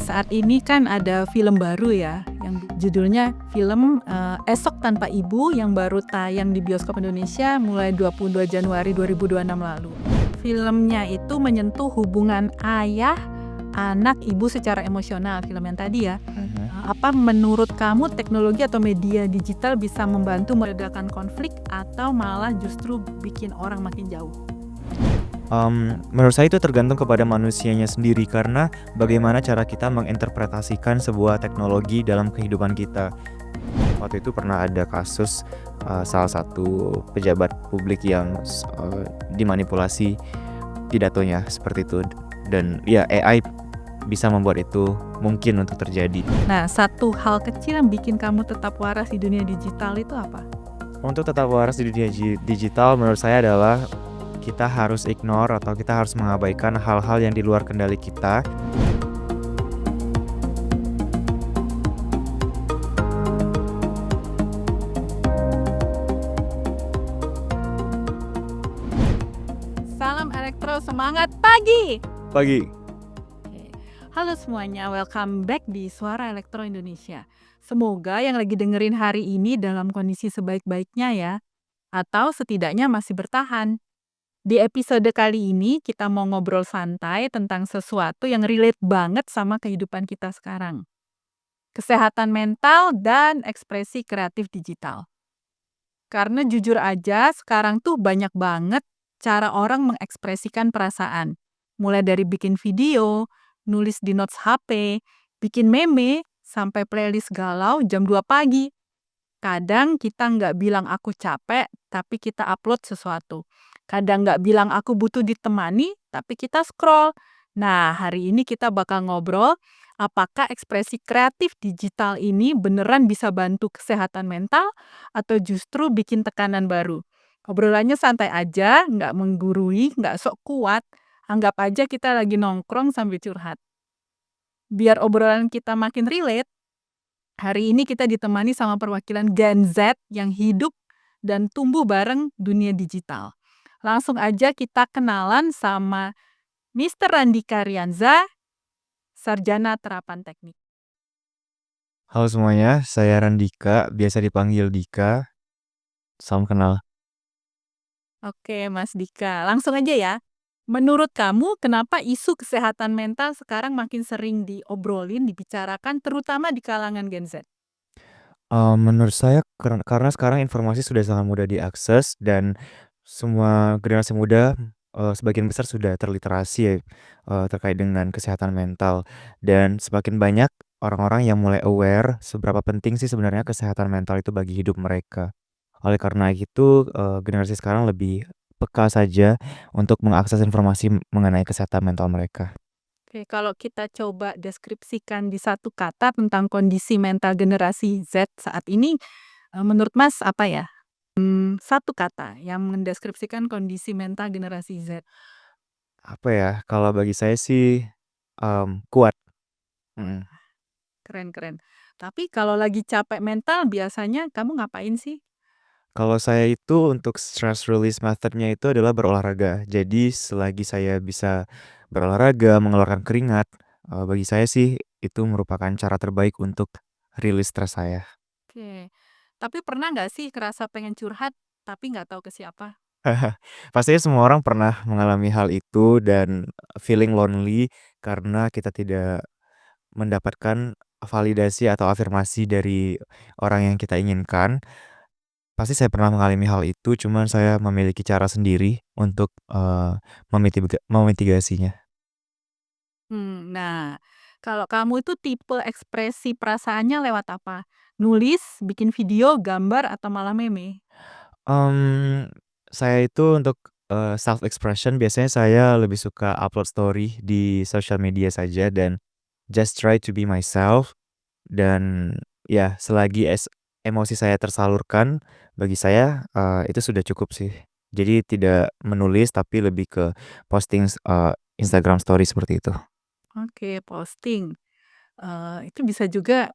Saat ini kan ada film baru ya, yang judulnya film Esok Tanpa Ibu yang baru tayang di bioskop Indonesia mulai 22 Januari 2026 lalu. Filmnya itu menyentuh hubungan ayah, anak, ibu secara emosional, film yang tadi ya. Apa menurut kamu teknologi atau media digital bisa membantu meredakan konflik atau malah justru bikin orang makin jauh? Menurut saya itu tergantung kepada manusianya sendiri karena bagaimana cara kita menginterpretasikan sebuah teknologi dalam kehidupan kita. Waktu itu pernah ada kasus salah satu pejabat publik yang dimanipulasi pidatonya seperti itu, dan ya AI bisa membuat itu mungkin untuk terjadi. Nah, satu hal kecil yang bikin kamu tetap waras di dunia digital itu apa? Untuk tetap waras di dunia digital menurut saya adalah kita harus ignore atau kita harus mengabaikan hal-hal yang di luar kendali kita. Salam elektro, semangat pagi! Pagi. Oke. Halo semuanya, welcome back di Suara Elektro Indonesia. Semoga yang lagi dengerin hari ini dalam kondisi sebaik-baiknya ya, atau setidaknya masih bertahan. Di episode kali ini kita mau ngobrol santai tentang sesuatu yang relate banget sama kehidupan kita sekarang. Kesehatan mental dan ekspresi kreatif digital. Karena jujur aja sekarang tuh banyak banget cara orang mengekspresikan perasaan. Mulai dari bikin video, nulis di notes HP, bikin meme, sampai playlist galau jam 2 pagi. Kadang kita nggak bilang aku capek, tapi kita upload sesuatu. Kadang nggak bilang aku butuh ditemani, tapi kita scroll. Nah, hari ini kita bakal ngobrol apakah ekspresi kreatif digital ini beneran bisa bantu kesehatan mental atau justru bikin tekanan baru. Obrolannya santai aja, nggak menggurui, nggak sok kuat. Anggap aja kita lagi nongkrong sambil curhat. Biar obrolan kita makin relate, hari ini kita ditemani sama perwakilan Gen Z yang hidup dan tumbuh bareng dunia digital. Langsung aja kita kenalan sama Mr. Randika Rianza, Sarjana Terapan Teknik. Halo semuanya, saya Randika, biasa dipanggil Dika. Salam kenal. Oke, Mas Dika. Langsung aja ya. Menurut kamu, kenapa isu kesehatan mental sekarang makin sering diobrolin, dibicarakan, terutama di kalangan Gen Z? Menurut saya karena sekarang informasi sudah sangat mudah diakses dan semua generasi muda, sebagian besar sudah terliterasi ya, terkait dengan kesehatan mental, dan semakin banyak orang-orang yang mulai aware seberapa penting sih sebenarnya kesehatan mental itu bagi hidup mereka. Oleh karena itu, generasi sekarang lebih peka saja untuk mengakses informasi mengenai kesehatan mental mereka. Oke, kalau kita coba deskripsikan di satu kata tentang kondisi mental generasi Z saat ini, menurut Mas apa ya? Satu kata yang mendeskripsikan kondisi mental generasi Z. Apa ya, kalau bagi saya sih, kuat. Wah, Mhm. keren keren. Tapi kalau lagi capek mental biasanya kamu ngapain sih? Kalau saya itu untuk stress release method-nya itu adalah berolahraga. Jadi selagi saya bisa berolahraga, mengeluarkan keringat, bagi saya sih itu merupakan cara terbaik untuk rilis stres saya. Oke. Tapi pernah nggak sih kerasa pengen curhat, tapi nggak tahu ke siapa? Pastinya semua orang pernah mengalami hal itu dan feeling lonely karena kita tidak mendapatkan validasi atau afirmasi dari orang yang kita inginkan. Pasti saya pernah mengalami hal itu, cuman saya memiliki cara sendiri untuk, memitigasinya. Nah, kalau kamu itu tipe ekspresi perasaannya lewat apa? Nulis, bikin video, gambar, atau malah meme? Mmm, saya itu untuk, self expression biasanya saya lebih suka upload story di sosial media saja dan just try to be myself, dan ya selagi emosi saya tersalurkan, bagi saya, itu sudah cukup sih. Jadi tidak menulis tapi lebih ke posting Instagram story seperti itu. Oke, posting. Itu bisa juga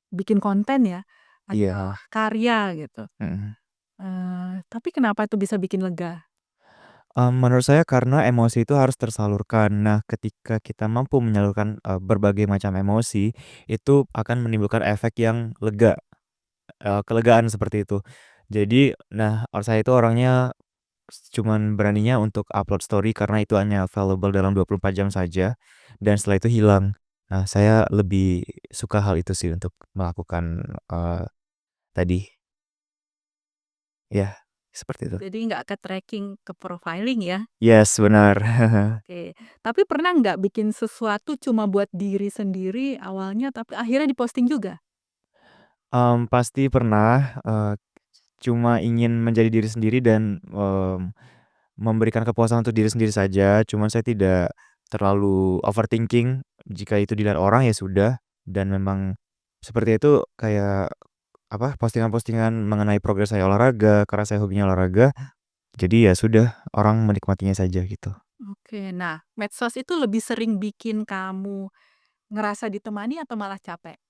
bikin konten ya, atau Iya, karya gitu. mhm. Tapi kenapa itu bisa bikin lega? Menurut saya karena emosi itu harus tersalurkan. Nah, ketika kita mampu menyalurkan, berbagai macam emosi, itu akan menimbulkan efek yang lega, kelegaan seperti itu. Jadi, nah, saya itu orangnya cuman beraninya untuk upload story karena itu hanya available dalam 24 jam saja, dan setelah itu hilang. Nah, saya lebih suka hal itu sih untuk melakukan, tadi. Ya, seperti itu. Jadi nggak ke-tracking, ke profiling ya? Yes, benar. Oke. Tapi pernah nggak bikin sesuatu cuma buat diri sendiri awalnya, tapi akhirnya diposting juga? Pasti pernah, cuma ingin menjadi diri sendiri dan, memberikan kepuasan untuk diri sendiri saja, cuman saya tidak terlalu overthinking, jika itu dilihat orang ya sudah, dan memang seperti itu kayak, apa, postingan-postingan mengenai progres saya olahraga, karena saya hobinya olahraga, jadi ya sudah, orang menikmatinya saja gitu. Oke. Nah, medsos itu lebih sering bikin kamu ngerasa ditemani atau malah capek?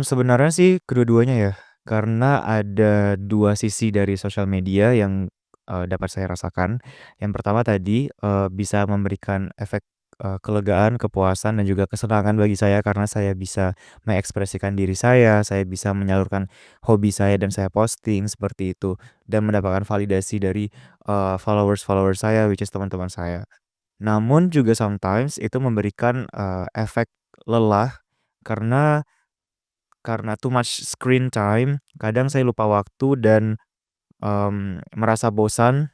Sebenarnya sih kedua-duanya ya, karena ada 2 sisi dari sosial media yang, dapat saya rasakan. Yang pertama tadi, bisa memberikan efek, kelegaan, kepuasan, dan juga kesenangan bagi saya karena saya bisa mengekspresikan diri saya bisa menyalurkan hobi saya dan saya posting seperti itu, dan mendapatkan validasi dari, followers-followers saya, which is teman-teman saya. Namun juga sometimes itu memberikan, efek lelah karena too much screen time, kadang saya lupa waktu dan, merasa bosan,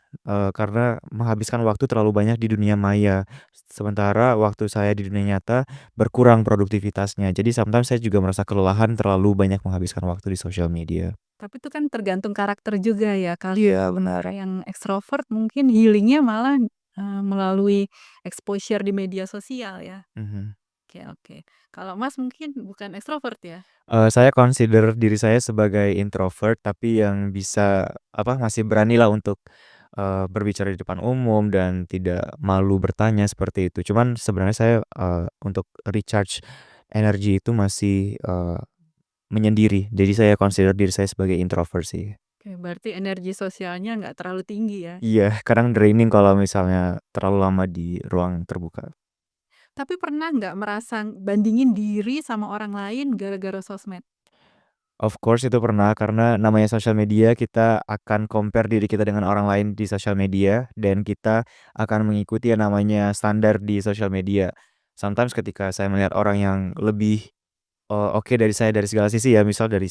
karena menghabiskan waktu terlalu banyak di dunia maya. Sementara waktu saya di dunia nyata berkurang produktivitasnya. Jadi sometimes saya juga merasa kelelahan terlalu banyak menghabiskan waktu di sosial media. Tapi itu kan tergantung karakter juga ya. Kalau Iya, benar. yang ekstrovert mungkin healing-nya malah, melalui exposure di media sosial ya. Mhm. Oke, oke. Kalau Mas mungkin bukan ekstrovert ya? Saya consider diri saya sebagai introvert, tapi yang bisa, apa, masih beranilah untuk, berbicara di depan umum dan tidak malu bertanya seperti itu. Cuman sebenarnya saya, untuk recharge energi itu masih, menyendiri. Jadi saya consider diri saya sebagai introvert sih. Oke, berarti energi sosialnya nggak terlalu tinggi ya? Iya, kadang draining kalau misalnya terlalu lama di ruang terbuka. Tapi pernah nggak merasa bandingin diri sama orang lain gara-gara sosmed? Of course itu pernah, karena namanya sosial media kita akan compare diri kita dengan orang lain di sosial media, dan kita akan mengikuti yang namanya standar di sosial media. Sometimes ketika saya melihat orang yang lebih, oke dari saya dari segala sisi ya, misal dari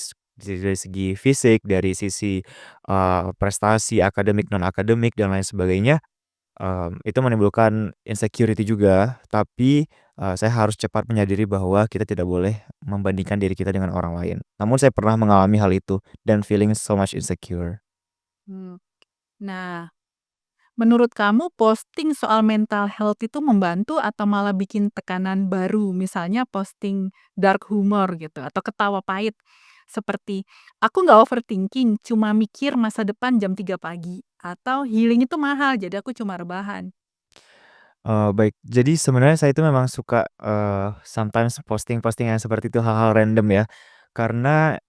segi fisik, dari sisi, prestasi akademik, non akademik, dan lain sebagainya. Itu menimbulkan insecurity juga, tapi, saya harus cepat menyadari bahwa kita tidak boleh membandingkan diri kita dengan orang lain. Namun saya pernah mengalami hal itu dan feeling so much insecure. Mmm. Nah, menurut kamu posting soal mental health itu membantu atau malah bikin tekanan baru? Misalnya posting dark humor gitu atau ketawa pahit seperti, "Aku nggak overthinking, cuma mikir masa depan jam 3 pagi," atau, "Healing itu mahal, jadi aku cuma rebahan." Baik, jadi sebenarnya saya itu memang suka, sometimes posting-posting yang seperti itu, hal-hal random ya. Karena,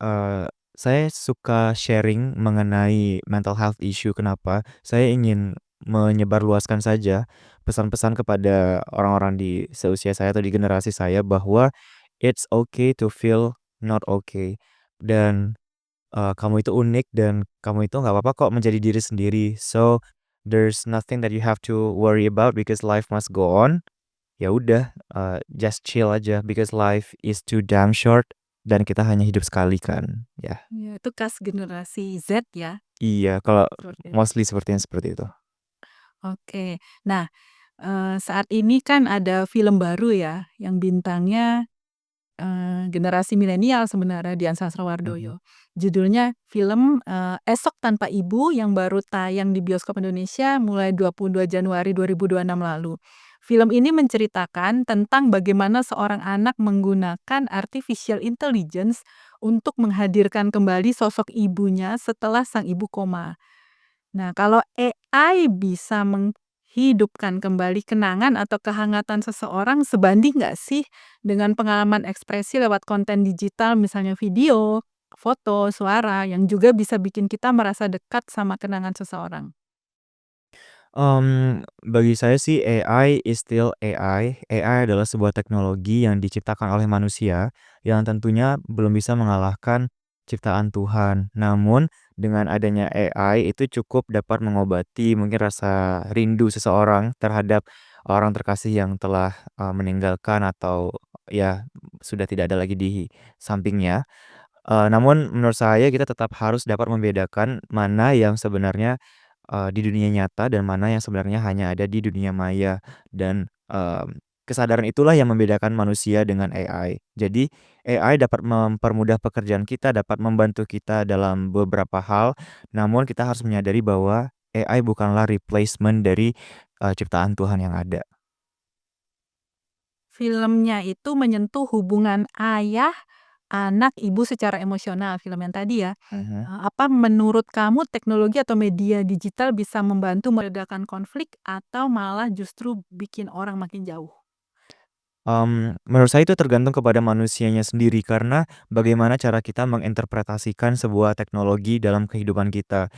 saya suka sharing mengenai mental health issue. Kenapa? Saya ingin menyebarluaskan saja pesan-pesan kepada orang-orang di seusia saya atau di generasi saya bahwa it's okay to feel not okay, dan kamu itu unik dan kamu itu nggak apa-apa kok menjadi diri sendiri. So, there's nothing that you have to worry about because life must go on. Ya udah, just chill aja because life is too damn short dan kita hanya hidup sekali kan, ya. Ya, itu khas generasi Z ya, Iya, kalau seperti itu. mostly sepertinya seperti itu. Oke. Nah, saat ini kan ada film baru ya, yang bintangnya generasi milenial sebenarnya, Dian Mhm. Sastrowardoyo. Judulnya film, Esok Tanpa Ibu yang baru tayang di bioskop Indonesia mulai 22 Januari 2026 lalu. Film ini menceritakan tentang bagaimana seorang anak menggunakan artificial intelligence untuk menghadirkan kembali sosok ibunya setelah sang ibu koma. Nah, kalau AI bisa menghidupkan kembali kenangan atau kehangatan seseorang, sebanding nggak sih dengan pengalaman ekspresi lewat konten digital, misalnya video, foto, suara, yang juga bisa bikin kita merasa dekat sama kenangan seseorang? Bagi saya sih AI is still AI. AI adalah sebuah teknologi yang diciptakan oleh manusia yang tentunya belum bisa mengalahkan ciptaan Tuhan. Namun dengan adanya AI itu cukup dapat mengobati mungkin rasa rindu seseorang terhadap orang terkasih yang telah, meninggalkan atau ya sudah tidak ada lagi di sampingnya. Namun menurut saya kita tetap harus dapat membedakan mana yang sebenarnya, di dunia nyata dan mana yang sebenarnya hanya ada di dunia maya dan, kesadaran itulah yang membedakan manusia dengan AI. Jadi AI dapat mempermudah pekerjaan kita, dapat membantu kita dalam beberapa hal, namun kita harus menyadari bahwa AI bukanlah replacement dari, ciptaan Tuhan yang ada. Filmnya itu menyentuh hubungan ayah, anak, ibu secara emosional, film yang tadi ya. Mhm. Apa menurut kamu teknologi atau media digital bisa membantu meredakan konflik atau malah justru bikin orang makin jauh? Menurut saya itu tergantung kepada manusianya sendiri karena bagaimana cara kita menginterpretasikan sebuah teknologi dalam kehidupan kita.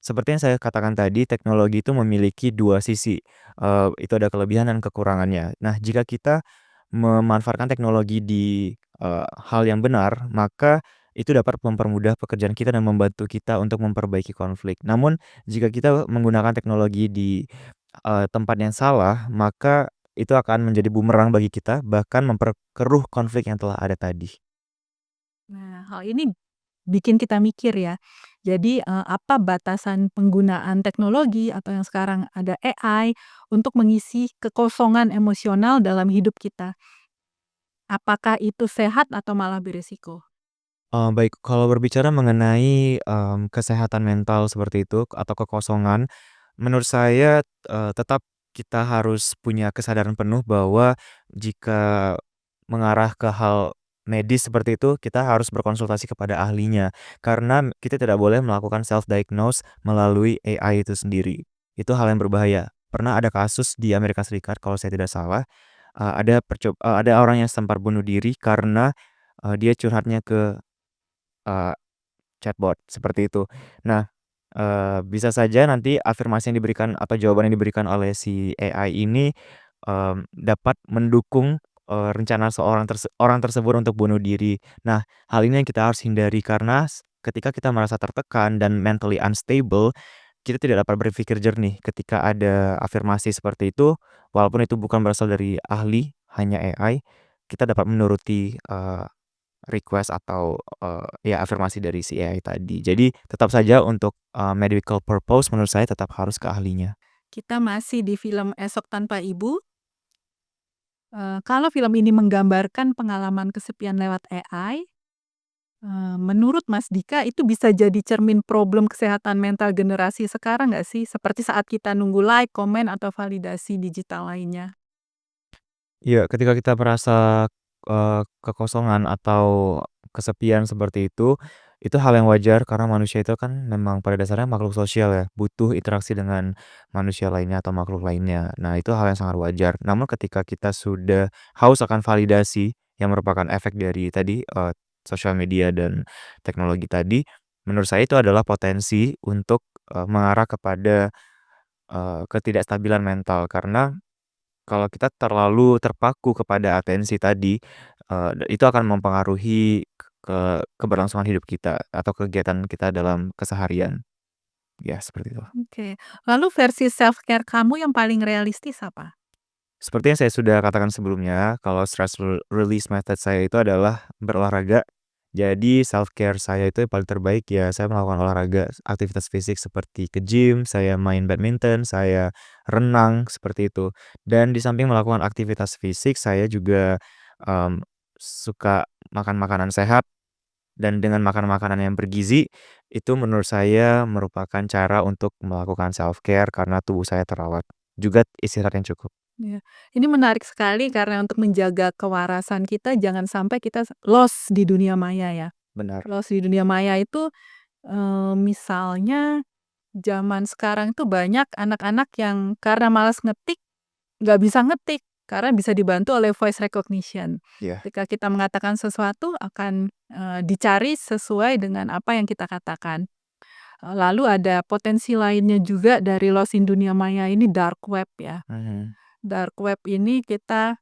Seperti yang saya katakan tadi, teknologi itu memiliki 2 sisi, itu ada kelebihan dan kekurangannya. Nah, jika kita memanfaatkan teknologi di, hal yang benar, maka itu dapat mempermudah pekerjaan kita dan membantu kita untuk memperbaiki konflik. Namun, jika kita menggunakan teknologi di, tempat yang salah, maka itu akan menjadi bumerang bagi kita, bahkan memperkeruh konflik yang telah ada tadi. Nah, hal ini bikin kita mikir ya. Jadi, apa batasan penggunaan teknologi atau yang sekarang ada AI untuk mengisi kekosongan emosional dalam hidup kita? Apakah itu sehat atau malah beresiko? Baik, kalau berbicara mengenai, kesehatan mental seperti itu atau kekosongan, menurut saya, tetap kita harus punya kesadaran penuh bahwa jika mengarah ke hal medis seperti itu, kita harus berkonsultasi kepada ahlinya. Karena kita tidak boleh melakukan self-diagnose melalui AI itu sendiri. Itu hal yang berbahaya. Pernah ada kasus di Amerika Serikat kalau saya tidak salah, ada orang yang sempat bunuh diri karena, dia curhatnya ke, eee chatbot, seperti itu. Nah, bisa saja nanti afirmasi yang diberikan atau jawaban yang diberikan oleh si AI ini, dapat mendukung, rencana orang tersebut untuk bunuh diri. Nah, hal ini yang kita harus hindari karena ketika kita merasa tertekan dan mentally unstable, kita tidak dapat berpikir jernih ketika ada afirmasi seperti itu, walaupun itu bukan berasal dari ahli, hanya AI, kita dapat menuruti, request atau, ya afirmasi dari si AI tadi. Jadi tetap saja untuk, medical purpose menurut saya tetap harus ke ahlinya. Kita masih di film Esok Tanpa Ibu. Kalau film ini menggambarkan pengalaman kesepian lewat AI, menurut Mas Dika itu bisa jadi cermin problem kesehatan mental generasi sekarang nggak sih? Seperti saat kita nunggu like, komen, atau validasi digital lainnya. Iya, ketika kita merasa, kekosongan atau kesepian seperti itu hal yang wajar karena manusia itu kan memang pada dasarnya makhluk sosial ya, butuh interaksi dengan manusia lainnya atau makhluk lainnya. Nah, itu hal yang sangat wajar. Namun ketika kita sudah haus akan validasi yang merupakan efek dari tadi, sosial media dan teknologi tadi, menurut saya itu adalah potensi untuk, mengarah kepada, ketidakstabilan mental. Karena kalau kita terlalu terpaku kepada atensi tadi, itu akan mempengaruhi keberlangsungan hidup kita atau kegiatan kita dalam keseharian. Ya, seperti itu. Oke. Lalu versi self-care kamu yang paling realistis apa? Seperti yang saya sudah katakan sebelumnya, kalau stress release method saya itu adalah berolahraga. Jadi self-care saya itu yang paling terbaik ya saya melakukan olahraga, aktivitas fisik seperti ke gym, saya main badminton, saya renang, seperti itu. Dan di samping melakukan aktivitas fisik, saya juga, suka makan makanan sehat dan dengan makan makanan yang bergizi, itu menurut saya merupakan cara untuk melakukan self-care karena tubuh saya terawat. Juga istirahat yang cukup. Ya, ini menarik sekali karena untuk menjaga kewarasan kita jangan sampai kita lost di dunia maya ya. Benar. Lost di dunia maya itu, misalnya zaman sekarang tuh banyak anak-anak yang karena malas ngetik, nggak bisa ngetik, karena bisa dibantu oleh voice recognition. Iya. Ketika kita mengatakan sesuatu akan, dicari sesuai dengan apa yang kita katakan. Lalu ada potensi lainnya juga dari loss in dunia maya ini dark web ya. Mhm. Dark web ini kita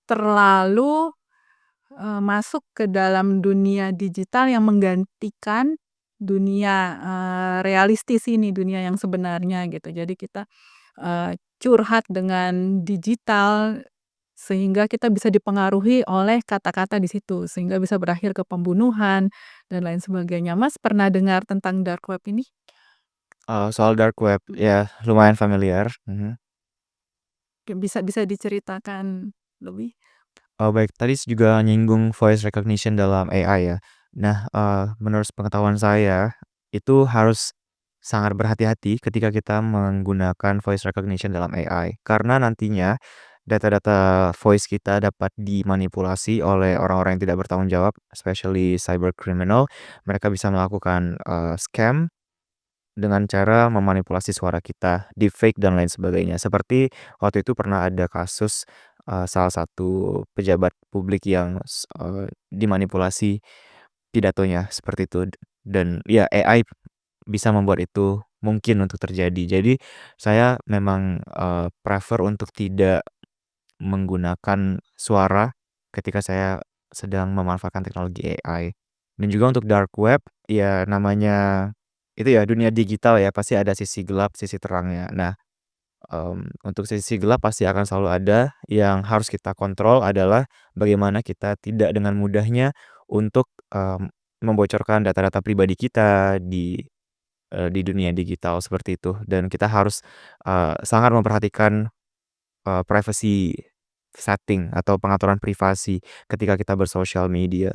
terlalu, masuk ke dalam dunia digital yang menggantikan dunia, realistis ini, dunia yang sebenarnya gitu. Jadi kita, curhat dengan digital sehingga kita bisa dipengaruhi oleh kata-kata di situ, sehingga bisa berakhir ke pembunuhan dan lain sebagainya. Mas pernah dengar tentang dark web ini? Soal dark web, Mhm. ya lumayan familiar, mhm. Bisa bisa diceritakan lebih? Baik, tadi juga nyinggung voice recognition dalam AI ya. Nah, menurut pengetahuan saya, itu harus sangat berhati-hati ketika kita menggunakan voice recognition dalam AI. Karena nantinya data-data voice kita dapat dimanipulasi oleh orang-orang yang tidak bertanggung jawab, especially cyber criminal. Mereka bisa melakukan, scam dengan cara memanipulasi suara kita, deepfake dan lain sebagainya. Seperti waktu itu pernah ada kasus, salah satu pejabat publik yang dimanipulasi pidatonya seperti itu dan ya AI bisa membuat itu mungkin untuk terjadi. Jadi saya memang, prefer untuk tidak menggunakan suara ketika saya sedang memanfaatkan teknologi AI. Dan juga untuk dark web, ya namanya itu ya dunia digital ya, pasti ada sisi gelap, sisi terangnya. Nah, untuk sisi gelap pasti akan selalu ada, yang harus kita kontrol adalah bagaimana kita tidak dengan mudahnya untuk, membocorkan data-data pribadi kita di dunia digital seperti itu. Dan kita harus, sangat memperhatikan privacy setting atau pengaturan privasi ketika kita bersosial media,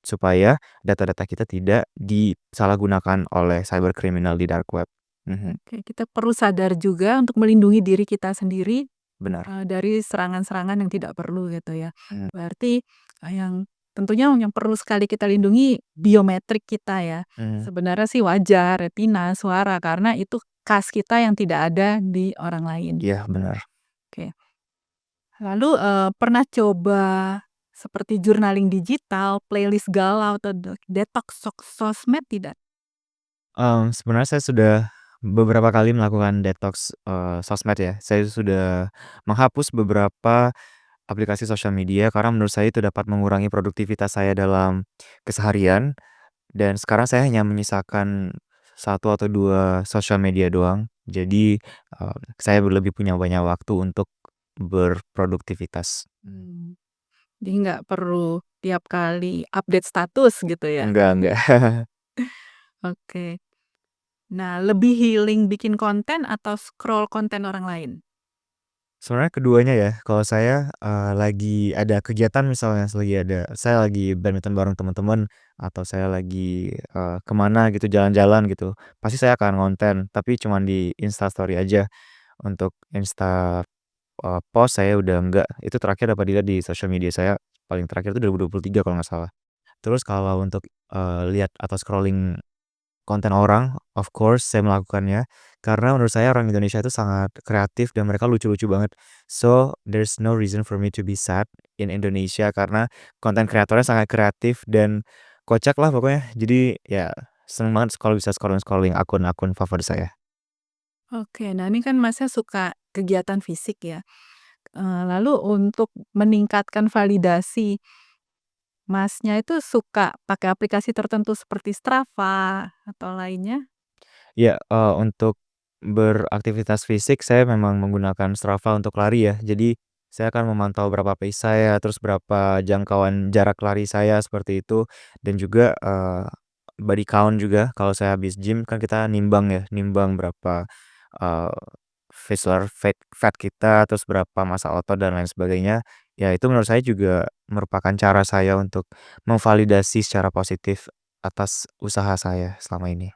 supaya data-data kita tidak disalahgunakan oleh cyber criminal di dark web. Mhm, Oke, kita perlu sadar juga untuk melindungi diri kita sendiri, benar. dari serangan-serangan yang tidak perlu gitu ya. Mhm, Berarti, yang tentunya yang perlu sekali kita lindungi biometrik kita ya. mhm. Sebenarnya sih wajar, retina, suara, karena itu khas kita yang tidak ada di orang lain. Iya benar. Oke. Lalu, pernah coba seperti journaling digital, playlist galau, atau detox sosmed tidak? Sebenarnya saya sudah beberapa kali melakukan detox, sosmed ya. Saya sudah menghapus beberapa aplikasi sosial media karena menurut saya itu dapat mengurangi produktivitas saya dalam keseharian. Dan sekarang saya hanya menyisakan satu atau 2 sosial media doang. Jadi, saya lebih punya banyak waktu untuk berproduktivitas. Mmm. Jadi nggak perlu tiap kali update status gitu ya? Enggak. Oke. Nah, lebih healing bikin konten atau scroll konten orang lain? Sebenarnya keduanya ya, kalau saya, lagi ada kegiatan misalnya saya lagi badminton bareng teman-teman, atau saya lagi, ke gitu, jalan-jalan gitu, pasti saya akan ngonten, tapi cuman di Instastory aja. Untuk post saya udah enggak, itu terakhir dapat dilihat di sosial media saya, paling terakhir itu 2023 kalau nggak salah. Terus kalau untuk, lihat atau scrolling konten orang, of course saya melakukannya, karena menurut saya orang Indonesia itu sangat kreatif dan mereka lucu-lucu banget. So, there's no reason for me to be sad in Indonesia karena konten kreatornya sangat kreatif dan kocak lah pokoknya. Jadi ya seneng banget kalau bisa scrolling-scrolling akun-akun favorit saya. Oke, nah ini kan Masnya suka kegiatan fisik ya, lalu untuk meningkatkan validasi, Masnya itu suka pakai aplikasi tertentu seperti Strava atau lainnya? Ya, untuk beraktivitas fisik saya memang menggunakan Strava untuk lari ya. Jadi saya akan memantau berapa pace saya, terus berapa jangkauan jarak lari saya seperti itu, dan juga, body count juga kalau saya habis gym kan kita nimbang ya, nimbang berapa, eee, visceral fat kita, terus berapa massa otot dan lain sebagainya. Ya itu menurut saya juga merupakan cara saya untuk memvalidasi secara positif atas usaha saya selama ini.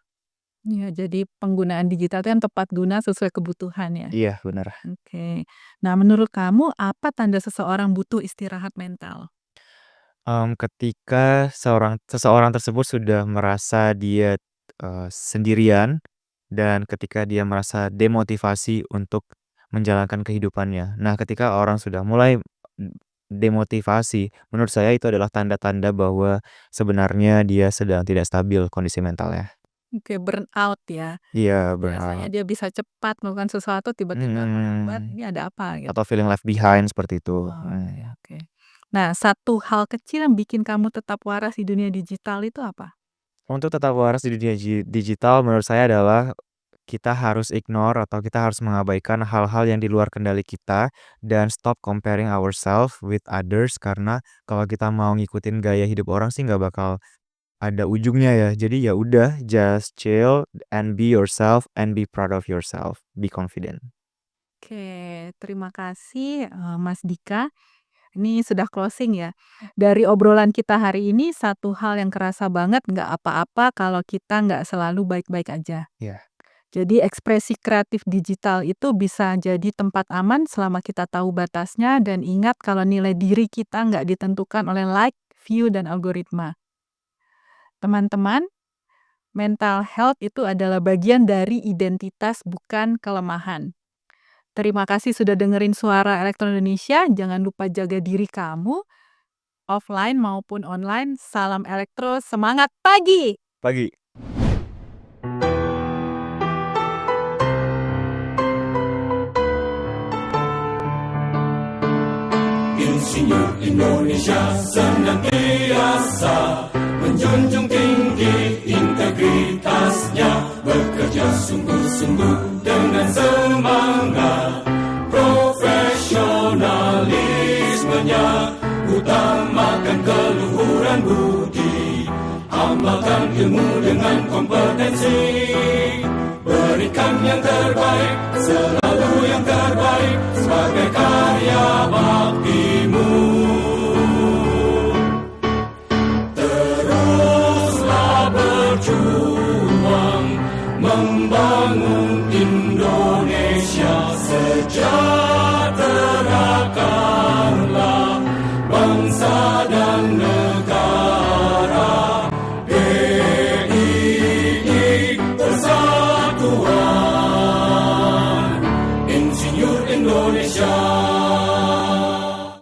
Iya, jadi penggunaan digital itu yang tepat guna sesuai kebutuhan ya? Iya benar. Oke. Nah, menurut kamu apa tanda seseorang butuh istirahat mental? Ketika seseorang tersebut sudah merasa dia, sendirian dan ketika dia merasa demotivasi untuk menjalankan kehidupannya. Nah, ketika orang sudah mulai demotivasi, menurut saya itu adalah tanda-tanda bahwa sebenarnya dia sedang tidak stabil kondisi mentalnya. Oke, burnout ya. Iya, Biasanya burnout. dia bisa cepat melakukan sesuatu, tiba-tiba melambat, Mhm. ini ada apa gitu. Atau feeling left behind seperti itu, Oke oke. Nah, satu hal kecil yang bikin kamu tetap waras di dunia digital itu apa? Untuk tetap waras di dunia digital menurut saya adalah kita harus ignore atau kita harus mengabaikan hal-hal yang di luar kendali kita dan stop comparing ourselves with others karena kalau kita mau ngikutin gaya hidup orang sih nggak bakal ada ujungnya ya. Jadi ya udah just chill and be yourself and be proud of yourself. Be confident. Oke, terima kasih, Mas Dika. Ini sudah closing ya. Dari obrolan kita hari ini, satu hal yang kerasa banget, nggak apa-apa kalau kita nggak selalu baik-baik aja. Ya, Jadi ekspresi kreatif digital itu bisa jadi tempat aman selama kita tahu batasnya dan ingat kalau nilai diri kita nggak ditentukan oleh like, view, dan algoritma. Teman-teman, mental health itu adalah bagian dari identitas bukan kelemahan. Terima kasih sudah dengerin Suara Elektron Indonesia. Jangan lupa jaga diri kamu, offline maupun online. Salam elektro, semangat pagi! pagi. Insinyur Indonesia senantiasa menjunjung tinggi integritasnya, bekerja sungguh-sungguh dengan semangat, profesionalismenya, utamakan keluhuran budi, amalkan ilmu dengan kompetensi, berikan yang terbaik, selalu yang terbaik sebagai karya baktimu. Teruslah berjuang membangun Indonesia, sejahterakanlah bangsa dan negara.